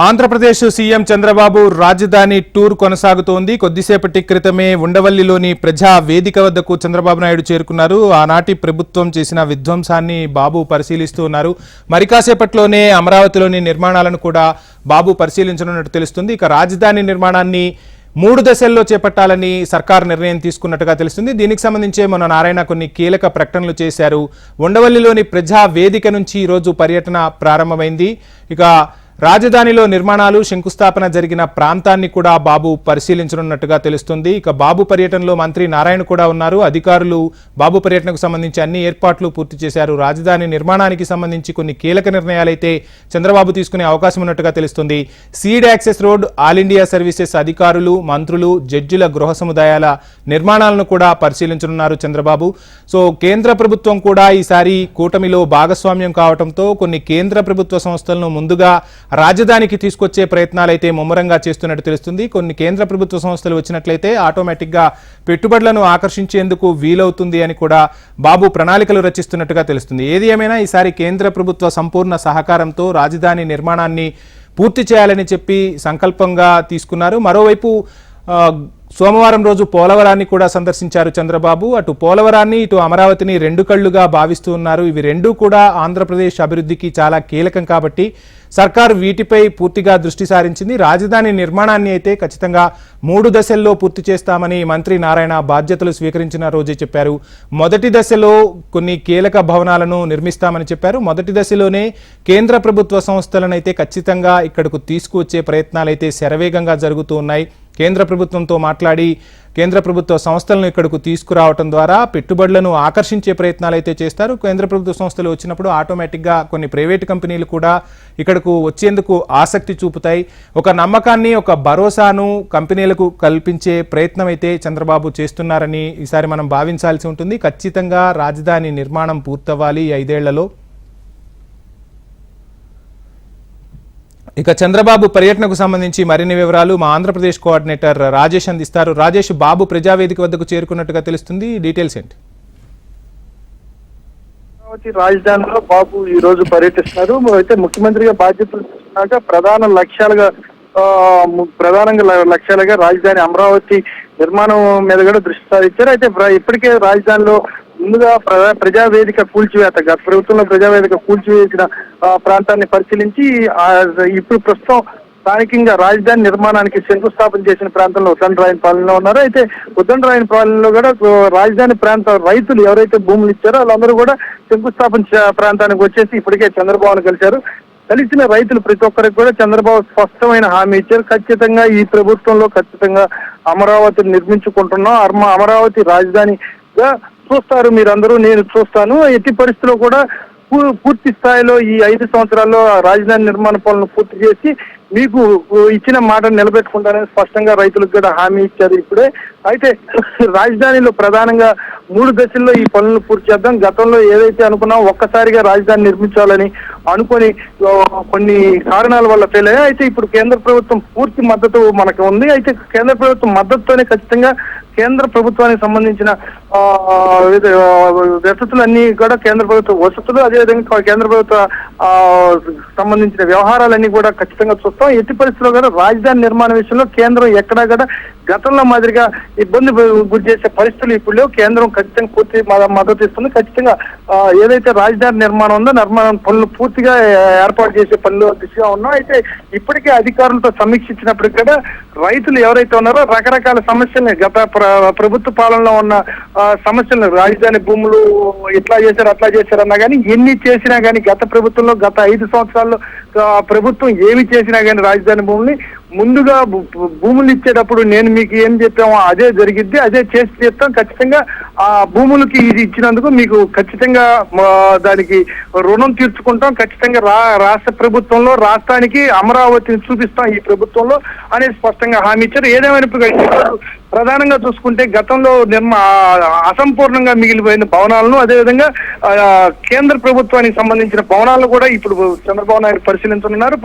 Andhra Pradesh CM Chandrababu రాజధాని tour కొనసాగుతోంది. కొద్దిసేపటి క్రితమే ఉండవల్లిలోని ప్రజా వేదిక వద్దకు చంద్రబాబు నాయుడు చేరుకున్నారు. ఆనాటి ప్రభుత్వం చేసిన విధ్వంసాన్ని బాబు పరిశీలిస్తూ ఉన్నారు. మరి కాసేపట్లోనే అమరావతిలోని నిర్మాణాలను కూడా బాబు పరిశీలించనున్నట్టు తెలుస్తుంది. ఇక రాజధాని నిర్మాణాన్ని 3 దశల్లో చేపట్టాలని సర్కార్ నిర్ణయం తీసుకున్నట్టుగా తెలుస్తుంది. దీనికి సంబంధించి మొన్న నారాయణ కొన్ని కీలక ప్రకటనలు చేశారు. ఉండవల్లిలోని ప్రజా వేదిక నుంచి ఈరోజు పర్యటన ప్రారంభమైంది. ఇక రాజధానిలో నిర్మాణాలు శంకుస్థాపన జరిగిన ప్రాంతాన్ని కూడా బాబు పరిశీలించనున్నట్టుగా తెలుస్తుంది. ఇక బాబు పర్యటనలో మంత్రి నారాయణ కూడా ఉన్నారు. అధికారులు బాబు పర్యటనకు సంబంధించి అన్ని ఏర్పాట్లు పూర్తి చేశారు. రాజధాని నిర్మాణానికి సంబంధించి కొన్ని కీలక నిర్ణయాలైతే చంద్రబాబు తీసుకునే అవకాశం ఉన్నట్టుగా తెలుస్తుంది. Seed access road, all India services అధికారులు, మంత్రులు, జడ్జిల గృహ సముదాయాల నిర్మాణాలను కూడా పరిశీలించనున్నారు చంద్రబాబు. సో కేంద్ర ప్రభుత్వం కూడా ఈసారి కూటమిలో భాగస్వామ్యం కావడంతో కొన్ని కేంద్ర ప్రభుత్వ సంస్థలను ముందుగా రాజధానికి తీసుకొచ్చే ప్రయత్నాలైతే ముమ్మరంగా చేస్తున్నట్టు తెలుస్తుంది. కొన్ని కేంద్ర ప్రభుత్వ సంస్థలు వచ్చినట్లయితే ఆటోమేటిక్గా పెట్టుబడులను ఆకర్షించేందుకు వీలవుతుంది అని కూడా బాబు ప్రణాళికలు రచిస్తున్నట్టుగా తెలుస్తుంది. ఏది ఏమైనా ఈసారి కేంద్ర ప్రభుత్వ సంపూర్ణ సహకారంతో రాజధాని నిర్మాణాన్ని పూర్తి చేయాలని చెప్పి సంకల్పంగా తీసుకున్నారు. మరోవైపు సోమవారం రోజు పోలవరాన్ని కూడా సందర్శించారు చంద్రబాబు. అటు పోలవరాన్ని, ఇటు అమరావతిని 2 కళ్లుగా భావిస్తూ ఉన్నారు. ఇవి రెండూ కూడా ఆంధ్రప్రదేశ్ అభివృద్ధికి చాలా కీలకం కాబట్టి సర్కారు వీటిపై పూర్తిగా దృష్టి సారించింది. రాజధాని నిర్మాణాన్ని అయితే ఖచ్చితంగా 3 దశల్లో పూర్తి చేస్తామని మంత్రి నారాయణ బాధ్యతలు స్వీకరించిన రోజే చెప్పారు. మొదటి దశలో కొన్ని కీలక భవనాలను నిర్మిస్తామని చెప్పారు. మొదటి దశలోనే కేంద్ర ప్రభుత్వ సంస్థలను అయితే ఖచ్చితంగా ఇక్కడకు తీసుకువచ్చే ప్రయత్నాలైతే శరవేగంగా జరుగుతూ ఉన్నాయి. కేంద్ర ప్రభుత్వంతో మాట్లాడి కేంద్ర ప్రభుత్వ సంస్థలను ఇక్కడకు తీసుకురావడం ద్వారా పెట్టుబడులను ఆకర్షించే ప్రయత్నాలు అయితే చేస్తారు. కేంద్ర ప్రభుత్వ సంస్థలు వచ్చినప్పుడు ఆటోమేటిక్గా కొన్ని ప్రైవేటు కంపెనీలు కూడా ఇక్కడకు వచ్చేందుకు ఆసక్తి చూపుతాయి. ఒక నమ్మకాన్ని, ఒక భరోసాను కంపెనీలకు కల్పించే ప్రయత్నం అయితే చంద్రబాబు చేస్తున్నారని ఈసారి మనం భావించాల్సి ఉంటుంది. ఖచ్చితంగా రాజధాని నిర్మాణం పూర్తవ్వాలి 5 ఏళ్లలో. ఇక చంద్రబాబు పర్యటనకు సంబంధించి మరిన్ని వివరాలు మా ఆంధ్రప్రదేశ్ కోఆర్డినేటర్ రాజేష్ అందిస్తారు. రాజేష్, బాబు ప్రజావేదిక వద్దకు చేరుకున్నట్టుగా తెలుస్తుంది, డీటెయిల్స్ ఏంటి? రాజధానిలో బాబు ఈ రోజు పర్యటిస్తున్నారు. అయితే ముఖ్యమంత్రిగా బాధ్యతలు తీసుకున్నాక ప్రధానంగా లక్ష్యాలుగా రాజధాని అమరావతి నిర్మాణం మీద కూడా దృష్టి సారించారు. అయితే ఇప్పటికే రాజధానిలో ముందుగా ప్రజావేదిక కూల్చివేత, గత ప్రభుత్వంలో ప్రజావేదిక కూల్చివేసిన ప్రాంతాన్ని పరిశీలించి ఇప్పుడు ప్రస్తుతం స్థానికంగా రాజధాని నిర్మాణానికి శంకుస్థాపన చేసిన ప్రాంతంలో ఉద్దండరాయనపాలెంలో ఉన్నారు. అయితే ఉద్దండరాయనపాలెంలో కూడా రాజధాని ప్రాంత రైతులు ఎవరైతే భూములు ఇచ్చారో వాళ్ళందరూ కూడా శంకుస్థాపన ప్రాంతానికి వచ్చేసి ఇప్పటికే చంద్రబాబును కలిసిన రైతులు ప్రతి ఒక్కరికి కూడా చంద్రబాబు స్పష్టమైన హామీ ఇచ్చారు. ఖచ్చితంగా ఈ ప్రభుత్వంలో ఖచ్చితంగా అమరావతిని నిర్మించుకుంటున్నాం, అమరావతి రాజధానిగా చూస్తారు మీరందరూ, నేను చూస్తాను, ఎట్టి పరిస్థితిలో కూడా పూర్తి స్థాయిలో ఈ 5 సంవత్సరాల్లో రాజధాని నిర్మాణ పనులను పూర్తి చేసి మీకు ఇచ్చిన మాటను నిలబెట్టుకుంటానని స్పష్టంగా రైతులకు కూడా హామీ ఇచ్చారు ఇప్పుడే. అయితే రాజధానిలో ప్రధానంగా 3 దశల్లో ఈ పనులను పూర్తి చేద్దాం. గతంలో ఏదైతే అనుకున్నామో ఒక్కసారిగా రాజధాని నిర్మించాలని అనుకొని కొన్ని కారణాల వల్ల ఫెయిల్ అయ్యాయి. అయితే ఇప్పుడు కేంద్ర ప్రభుత్వం పూర్తి మద్దతు మనకు ఉంది. అయితే కేంద్ర ప్రభుత్వం మద్దతుతోనే ఖచ్చితంగా కేంద్ర ప్రభుత్వానికి సంబంధించిన వసతులన్నీ కూడా కేంద్ర ప్రభుత్వ వసతులు, అదేవిధంగా కేంద్ర ప్రభుత్వ సంబంధించిన వ్యవహారాలన్నీ కూడా ఖచ్చితంగా చూస్తాం. ఎట్టి పరిస్థితుల్లో కూడా రాజధాని నిర్మాణ విషయంలో కేంద్రం ఎక్కడా కూడా గతంలో మాదిరిగా ఇబ్బంది గురి చేసే పరిస్థితులు ఇప్పుడు లేవు. కేంద్రం ఖచ్చితంగా పూర్తి మద్దతు ఇస్తుంది. ఖచ్చితంగా ఏదైతే రాజధాని నిర్మాణం ఉందో నిర్మాణం పనులు పూర్తిగా ఏర్పాటు చేసే పనులు దిశగా ఉన్నాం. అయితే ఇప్పటికే అధికారులతో సమీక్షించినప్పటికీ కూడా రైతులు ఎవరైతే ఉన్నారో రకరకాల సమస్యల్ని, గత ప్రభుత్వ పాలనలో ఉన్న సమస్యలను, రాజధాని భూములు ఇట్లా చేశారు అట్లా చేశారన్నా కానీ, ఎన్ని చేసినా కానీ గత ప్రభుత్వంలో గత 5 సంవత్సరాల్లో ప్రభుత్వం ఏమి చేసినా కానీ రాజధాని భూముల్ని ముందుగా భూములు ఇచ్చేటప్పుడు నేను మీకు ఏం చెప్పామో అదే జరిగిద్ది, అదే చేసి చెప్తాం. ఖచ్చితంగా ఆ భూములకి ఇది ఇచ్చినందుకు మీకు ఖచ్చితంగా దానికి రుణం తీర్చుకుంటాం. ఖచ్చితంగా రాష్ట్ర ప్రభుత్వంలో రాష్ట్రానికి అమరావతిని చూపిస్తాం ఈ ప్రభుత్వంలో అనేది స్పష్టంగా హామీ ఇచ్చారు. ఏదేమైనప్పుడు ప్రధానంగా చూసుకుంటే గతంలో అసంపూర్ణంగా మిగిలిపోయిన భవనాలను, అదేవిధంగా కేంద్ర ప్రభుత్వానికి సంబంధించిన భవనాలను కూడా ఇప్పుడు చంద్రబాబు నాయుడు పరిశీలించనున్నారు.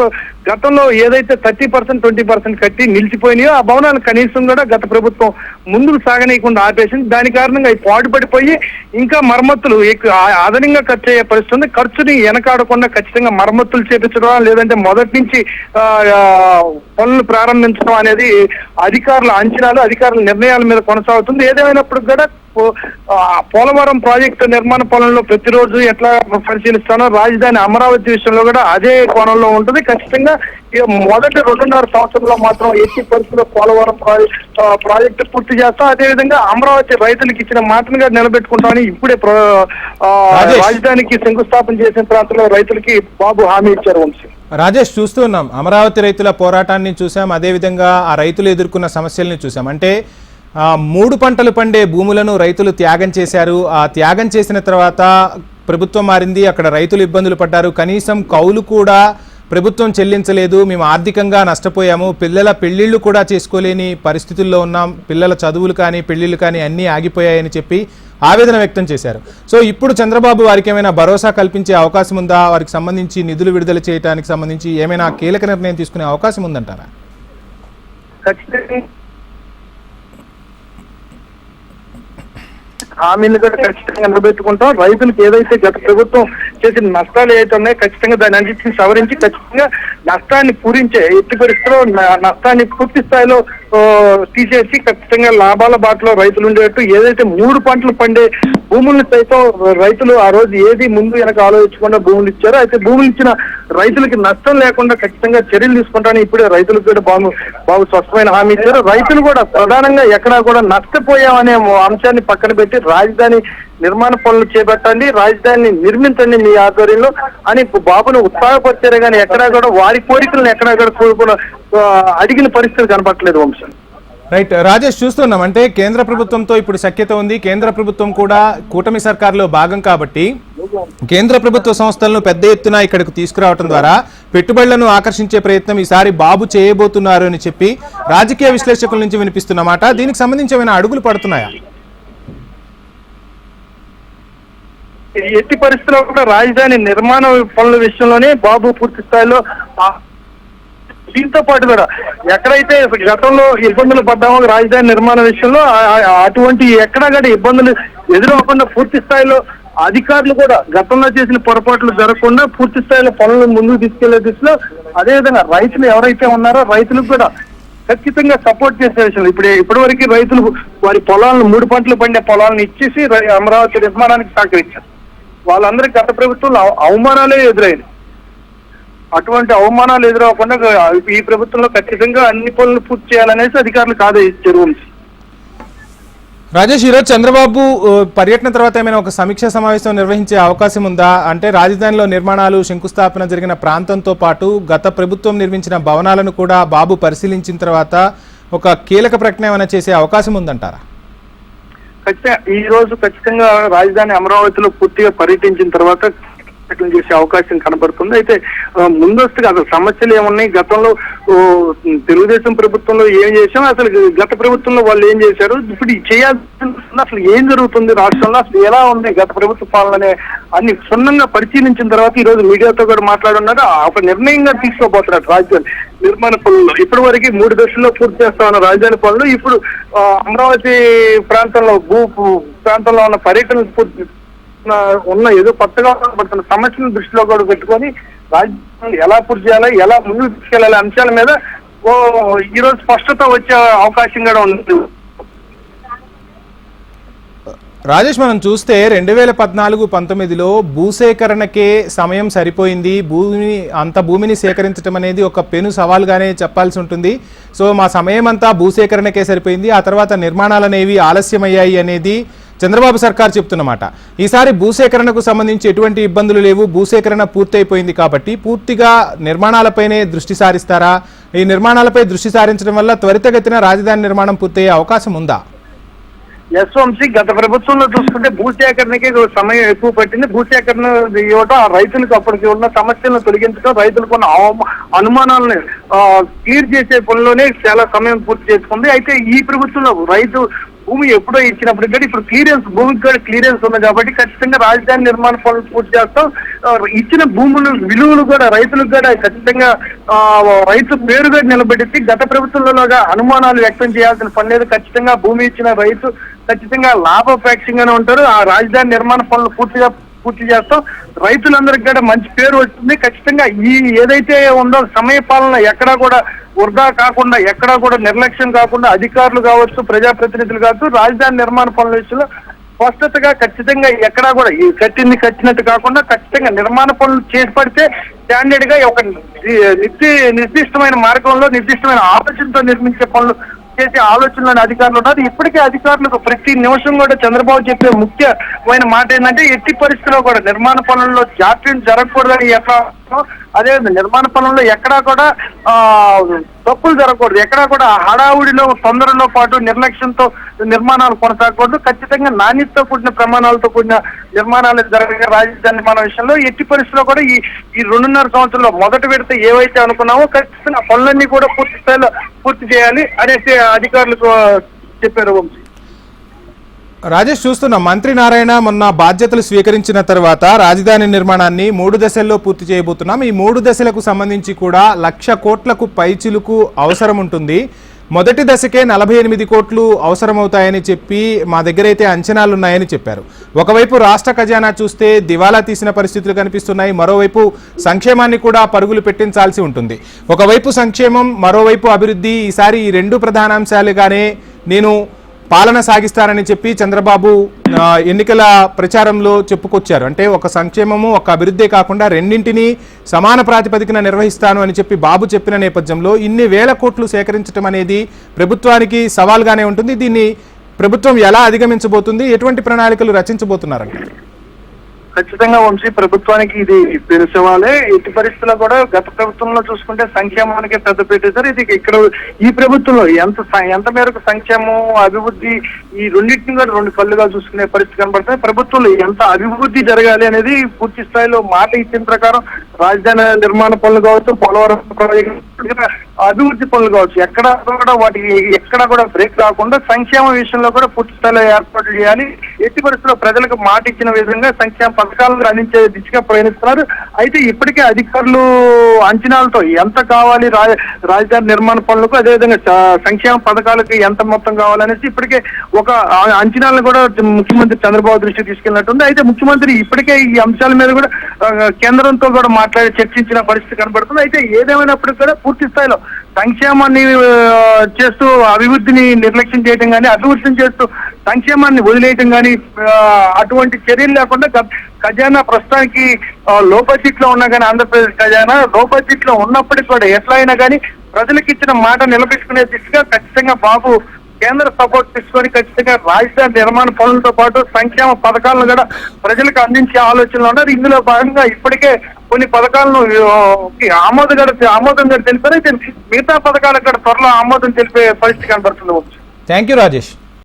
గతంలో ఏదైతే 30%, 20% కట్టి నిలిచిపోయినాయో ఆ భవనాలు కనీసం కూడా గత ప్రభుత్వం ముందుకు సాగనీయకుండా ఆపేసింది. దాని కారణంగా అవి పాడుపడిపోయి ఇంకా మరమ్మతులు అదనంగా ఖర్చు అయ్యే పరిస్థితి ఉంది. ఖర్చుని వెనకాడకుండా ఖచ్చితంగా మరమ్మతులు చేపించడం, లేదంటే మొదటి నుంచి పనులు ప్రారంభించడం అనేది అధికారుల అంచనాలు, అధికారుల నిర్ణయాల మీద కొనసాగుతుంది. ఏదేమైనప్పుడు కూడా పోలవరం ప్రాజెక్టు నిర్మాణ పనుల్లో ప్రతిరోజు ఎట్లా పరిశీలిస్తానో రాజధాని అమరావతి విషయంలో కూడా అదే కోణంలో ఉంటుంది. ఖచ్చితంగా మొదటి 2.5 సంవత్సరంలో మాత్రం ఎట్టి పరిస్థితుల్లో పోలవరం ప్రాజెక్టు పూర్తి చేస్తాం. అదేవిధంగా అమరావతి రైతులకు ఇచ్చిన మాటను కూడా నిలబెట్టుకుంటామని ఇప్పుడే రాజధానికి శంకుస్థాపన చేసిన ప్రాంతంలో రైతులకి బాబు హామీ ఇచ్చారు. వంశీ, రాజేష్, చూస్తూ ఉన్నాం అమరావతి రైతుల పోరాటాన్ని చూసాం, అదేవిధంగా ఆ రైతులు ఎదుర్కొన్న సమస్యల్ని చూసాం. అంటే 3 పంటలు పండే భూములను రైతులు త్యాగం చేశారు. ఆ త్యాగం చేసిన తర్వాత ప్రభుత్వం మారింది, అక్కడ రైతులు ఇబ్బందులు పడ్డారు. కనీసం కౌలు కూడా ప్రభుత్వం చెల్లించలేదు, మేము ఆర్థికంగా నష్టపోయాము, పిల్లల పెళ్లిళ్ళు కూడా చేసుకోలేని పరిస్థితుల్లో ఉన్నాం, పిల్లల చదువులు కానీ పెళ్లిళ్ళు కానీ అన్నీ ఆగిపోయాయని చెప్పి ఆవేదన వ్యక్తం చేశారు. సో ఇప్పుడు చంద్రబాబు వారికి ఏమైనా భరోసా కల్పించే అవకాశం ఉందా? వారికి సంబంధించి నిధులు విడుదల చేయడానికి సంబంధించి ఏమైనా కీలక నిర్ణయం తీసుకునే అవకాశం ఉందంటారా? హామీలు కూడా ఖచ్చితంగా నిలబెట్టుకుంటాం. రైతులకు ఏదైతే గత ప్రభుత్వం చేసిన నష్టాలు ఏదైతే ఉన్నాయో ఖచ్చితంగా దాన్ని అన్నింటిని సవరించి ఖచ్చితంగా నష్టాన్ని పూరించే ఎట్టి పరిస్థితుల్లో నష్టాన్ని పూర్తి స్థాయిలో తీసేసి ఖచ్చితంగా లాభాల బాటలో రైతులు ఉండేట్టు ఏదైతే 3 పంటలు పండే భూములను సైతం రైతులు ఆ రోజు ఏది ముందు వెనక ఆలోచించకుండా భూములు ఇచ్చారో, అయితే భూములు ఇచ్చిన రైతులకి నష్టం లేకుండా ఖచ్చితంగా చర్యలు తీసుకుంటానని ఇప్పుడే రైతులకు కూడా బాబు స్పష్టమైన హామీ ఇచ్చారు. రైతులు కూడా ప్రధానంగా ఎక్కడా కూడా నష్టపోయామనే అంశాన్ని పక్కన పెట్టి రాజధాని నిర్మాణ పనులు చేపట్టండి, రాజధానిని నిర్మించండి మీ ఆధ్వర్యంలో అని బాబును ఉత్సాహపరిచారే కానీ ఎక్కడా కూడా వారి కోరికలను ఎక్కడా కూడా అడిగిన పరిస్థితి కనపట్టలేదు. వంశం, రైట్. రాజేష్, చూస్తున్నాం అంటే కేంద్ర ప్రభుత్వంతో ఇప్పుడు సఖ్యత ఉంది. కేంద్ర ప్రభుత్వం కూడా కూటమి సర్కార్లో భాగం కాబట్టి కేంద్ర ప్రభుత్వ సంస్థలను పెద్ద ఎత్తున ఇక్కడికి తీసుకురావడం ద్వారా పెట్టుబడులను ఆకర్షించే ప్రయత్నం ఈసారి బాబు చేయబోతున్నారు అని చెప్పి రాజకీయ విశ్లేషకుల నుంచి వినిపిస్తున్నమాట. దీనికి సంబంధించి ఏమైనా అడుగులు పడుతున్నాయా? ఎట్టి పరిస్థితుల్లో కూడా రాజధాని నిర్మాణ పనుల విషయంలోనే బాబు పూర్తి స్థాయిలో, దీంతో పాటు కూడా ఎక్కడైతే గతంలో ఇబ్బందులు పడ్డామో రాజధాని నిర్మాణ విషయంలో అటువంటి ఎక్కడా కూడా ఇబ్బందులు ఎదురవకుండా పూర్తి స్థాయిలో అధికారులు కూడా గతంలో చేసిన పొరపాట్లు జరగకుండా పూర్తి స్థాయిలో పనులను ముందుకు తీసుకెళ్లే దిశలో, అదేవిధంగా రైతులు ఎవరైతే ఉన్నారో రైతులకు కూడా ఖచ్చితంగా సపోర్ట్ చేసే విషయంలో ఇప్పటివరకు రైతులు వారి పొలాలను 3 పంటలు పండే పొలాలను ఇచ్చేసి అమరావతి నిర్మాణానికి సహకరించారు. వాళ్ళందరికీ గత ప్రభుత్వంలో అవమానాలే ఎదురైంది. అటువంటి అవమానాలు ఎదురవకుండా ఈ ప్రభుత్వంలో ఖచ్చితంగా అన్ని పనులు పూర్తి చేయాలనేసి అధికారులకు ఆదేశించారు. రాజేష్, ఈరోజు చంద్రబాబు పర్యటన తర్వాత ఏమైనా ఒక సమీక్ష సమావేశం నిర్వహించే అవకాశం ఉందా? అంటే రాజధానిలో నిర్మాణాలు శంకుస్థాపన జరిగిన ప్రాంతంతో పాటు గత ప్రభుత్వం నిర్మించిన భవనాలను కూడా బాబు పరిశీలించిన తర్వాత ఒక కీలక ప్రకటన ఏమైనా చేసే అవకాశం ఉందంటారా? ఈ రోజు ఖచ్చితంగా రాజధాని అమరావతిలో పూర్తిగా పర్యటించిన తర్వాత చేసే అవకాశం కనబడుతుంది. అయితే ముందస్తుగా అసలు సమస్యలు ఏమున్నాయి, గతంలో తెలుగుదేశం ప్రభుత్వంలో ఏం చేశాం, అసలు గత ప్రభుత్వంలో వాళ్ళు ఏం చేశారు, ఇప్పుడు చేయాల్సిన అసలు ఏం జరుగుతుంది రాష్ట్రంలో, అసలు ఎలా ఉంది గత ప్రభుత్వ పాలన అన్ని క్షుణ్ణంగా పరిశీలించిన తర్వాత ఈ రోజు మీడియాతో కూడా మాట్లాడున్నారు. ఒక నిర్ణయంగా తీసుకోబోతున్నారు రాజధాని నిర్మాణ పనుల్లో. ఇప్పటి వరకు 3 దశల్లో పూర్తి చేస్తామన్న రాజధాని పనులు ఇప్పుడు అమరావతి ప్రాంతంలో ప్రాంతంలో ఉన్న పర్యటన ఉన్న ఏదో కొత్తగా పడుతున్న సమస్యలను దృష్టిలో కూడా పెట్టుకొని రాజధాని ఎలా పూర్తి చేయాలి, ఎలా ముందుకు తీసుకెళ్లాలి అంశాల మీద ఈరోజు స్పష్టత వచ్చే అవకాశం కూడా ఉంది. రాజేష్, మనం చూస్తే 2014-19లో భూసేకరణకే సమయం సరిపోయింది. భూమిని సేకరించడం అనేది ఒక పెను సవాల్గానే చెప్పాల్సి ఉంటుంది. సో మా సమయం అంతా భూసేకరణకే సరిపోయింది, ఆ తర్వాత నిర్మాణాలు అనేవి ఆలస్యమయ్యాయి అనేది చంద్రబాబు సర్కార్ చెప్తున్నమాట. ఈసారి భూసేకరణకు సంబంధించి ఎటువంటి ఇబ్బందులు లేవు, భూసేకరణ పూర్తయిపోయింది కాబట్టి పూర్తిగా నిర్మాణాలపైనే దృష్టి సారిస్తారా? ఈ నిర్మాణాలపై దృష్టి సారించడం వల్ల త్వరితగతిన రాజధాని నిర్మాణం పూర్తయ్యే అవకాశం ఉందా? వంశీ, గత ప్రభుత్వంలో చూసుకుంటే భూసేకరణకి సమయం ఎక్కువ పట్టింది. భూసేకరణ ఇవ్వడం, ఆ రైతులకు అప్పటికి ఉన్న సమస్యలను తొలగించడం, రైతులకు ఉన్న అనుమానాలను క్లియర్ చేసే పనిలోనే చాలా సమయం పూర్తి చేసుకుంది. అయితే ఈ ప్రభుత్వంలో రైతు భూమి ఎప్పుడో ఇచ్చినప్పటికీ కూడా ఇప్పుడు భూమికి కూడా క్లియరెన్స్ ఉంది కాబట్టి ఖచ్చితంగా రాజధాని నిర్మాణ పనులు పూర్తి చేస్తాం. ఇచ్చిన భూములు విలువలు కూడా రైతులకు కూడా ఖచ్చితంగా రైతు పేరుగా నిలబెట్టి గత ప్రభుత్వంలోగా అనుమానాలు వ్యక్తం చేయాల్సిన పని లేదు. ఖచ్చితంగా భూమి ఇచ్చిన రైతు ఖచ్చితంగా లాభాపేక్షంగానే ఉంటారు. ఆ రాజధాని నిర్మాణ పనులు పూర్తి చేస్తాం. రైతులందరికీ కూడా మంచి పేరు వస్తుంది. ఖచ్చితంగా ఈ ఏదైతే ఉందో సమయ పాలన ఎక్కడా కూడా వృధా కాకుండా, ఎక్కడా కూడా నిర్లక్ష్యం కాకుండా అధికారులు కావచ్చు, ప్రజాప్రతినిధులు కావచ్చు, రాజధాని నిర్మాణ పనుల విషయంలో స్పష్టతగా ఖచ్చితంగా ఎక్కడా కూడా ఈ కట్టినట్టు కాకుండా ఖచ్చితంగా నిర్మాణ పనులు చేసి పడితే స్టాండర్డ్ గా ఒక నిర్దిష్టమైన మార్గంలో నిర్దిష్టమైన ఆలోచనతో నిర్మించే పనులు చేసే ఆలోచనలోని అధికారులు ఉన్నారు. ఇప్పటికే అధికారులకు ప్రతి నిమిషం కూడా చంద్రబాబు చెప్పే ముఖ్యమైన మాట ఏంటంటే ఎట్టి పరిస్థితుల్లో కూడా నిర్మాణ పనుల్లో జాప్యం జరగకూడదని ఎట్లా, అదే నిర్మాణ పనుల్లో ఎక్కడా కూడా తప్పులు జరగకూడదు, ఎక్కడా కూడా హడావుడిలో తొందరలో పాటు నిర్లక్ష్యంతో నిర్మాణాలు కొనసాగకూడదు. ఖచ్చితంగా నాణ్యతతో కూడిన ప్రమాణాలతో కూడిన నిర్మాణాలు జరిగే రాజధాని నిర్మాణ విషయంలో ఎట్టి పరిస్థితుల్లో కూడా ఈ 2.5 సంవత్సరంలో మొదటి విడత ఏవైతే అనుకున్నామో ఖచ్చితంగా పనులన్నీ కూడా పూర్తి స్థాయిలో పూర్తి చేయాలి అనేసి అధికారులకు చెప్పారు. వంశీ, రాజేష్, చూస్తున్నాం మంత్రి నారాయణ మొన్న బాధ్యతలు స్వీకరించిన తర్వాత రాజధాని నిర్మాణాన్ని 3 దశల్లో పూర్తి చేయబోతున్నాం. ఈ 3 దశలకు సంబంధించి కూడా 1,00,000 కోట్లకు పైచిలుకు అవసరం ఉంటుంది. మొదటి దశకే 48 కోట్లు అవసరమవుతాయని చెప్పి మా దగ్గర అయితే అంచనాలు ఉన్నాయని చెప్పారు. ఒకవైపు రాష్ట్ర ఖజానా చూస్తే దివాలా తీసిన పరిస్థితులు కనిపిస్తున్నాయి, మరోవైపు సంక్షేమాన్ని కూడా పరుగులు పెట్టించాల్సి ఉంటుంది. ఒకవైపు సంక్షేమం, మరోవైపు అభివృద్ధి. ఈసారి ఈ 2 ప్రధానాంశాలుగానే నేను పాలన సాగిస్తానని చెప్పి చంద్రబాబు ఎన్నికల ప్రచారంలో చెప్పుకొచ్చారు. అంటే ఒక సంక్షేమము, ఒక అభివృద్ధి కాకుండా రెండింటినీ సమాన ప్రాతిపదికన నిర్వహిస్తాను అని చెప్పి బాబు చెప్పిన నేపథ్యంలో ఇన్ని వేల కోట్లు సేకరించడం అనేది ప్రభుత్వానికి సవాల్గానే ఉంటుంది. దీన్ని ప్రభుత్వం ఎలా అధిగమించబోతుంది, ఎటువంటి ప్రణాళికలు రచించబోతున్నారంట? ఖచ్చితంగా వంశీ, ప్రభుత్వానికి ఇది తెలిసేవాళ్ళే. ఎట్టి పరిస్థితుల్లో కూడా గత ప్రభుత్వంలో చూసుకుంటే సంక్షేమానికి పెద్ద పెట్టేశారు. ఇది ఇక్కడ ఈ ప్రభుత్వంలో ఎంత మేరకు సంక్షేమం, అభివృద్ధి ఈ రెండింటిని కూడా 2 కళ్ళుగా చూసుకునే పరిస్థితి కనబడుతుంది. ప్రభుత్వంలో ఎంత అభివృద్ధి జరగాలి అనేది పూర్తి స్థాయిలో మాట ఇచ్చిన ప్రకారం రాజధాని నిర్మాణ పనులు కావచ్చు, పోలవరం అభివృద్ధి పనులు కావచ్చు, ఎక్కడా కూడా బ్రేక్ రాకుండా సంక్షేమ విషయంలో కూడా పూర్తి స్థాయిలో ఏర్పాట్లు చేయాలి. ఎట్టి పరిస్థితుల్లో ప్రజలకు మాట ఇచ్చిన విధంగా సంక్షేమ పథకాలను అందించే దిశగా ప్రయాణిస్తున్నారు. అయితే ఇప్పటికే అధికారులు అంచనాలతో ఎంత కావాలి రాజధాని నిర్మాణ పనులకు, అదేవిధంగా సంక్షేమ పథకాలకు ఎంత మొత్తం కావాలనేసి ఇప్పటికే ఒక అంచనాలను కూడా ముఖ్యమంత్రి చంద్రబాబు దృష్టికి తీసుకెళ్ళినట్టుంది. అయితే ముఖ్యమంత్రి ఇప్పటికే ఈ అంశాల మీద కూడా కేంద్రంతో కూడా మాట్లాడి చర్చించిన పరిస్థితి కనబడుతుంది. అయితే ఏదేమైనప్పటికీ కూడా పూర్తి స్థాయిలో సంక్షేమాన్ని చేస్తూ అభివృద్ధిని నిర్లక్ష్యం చేయడం కానీ, అభివృద్ధిని చేస్తూ సంక్షేమాన్ని వదిలేయటం కానీ అటువంటి చర్యలు లేకుండా ఖజానా ప్రస్తుతానికి లో బడ్జెట్ లో ఉన్నా కానీ ఆంధ్రప్రదేశ్ ఖజానా లో బడ్జెట్ లో ఉన్నప్పటికీ కూడా ఎట్లా అయినా కానీ ప్రజలకు ఇచ్చిన మాట నిలబెట్టుకునే దిశగా ఖచ్చితంగా బాబు కేంద్ర సపోర్ట్ తీసుకొని ఖచ్చితంగా రాజధాని నిర్మాణ పనులతో పాటు సంక్షేమ పథకాలను కూడా ప్రజలకు అందించే ఆలోచనలు ఉన్నారు. ఇందులో భాగంగా ఇప్పటికే కొన్ని పథకాలను ఆమోదం కూడా తెలిపారు. అయితే మిగతా పథకాలకు కూడా త్వరలో ఆమోదం తెలిపే పరిస్థితి కనబడుతుంది. Thank you Rajesh.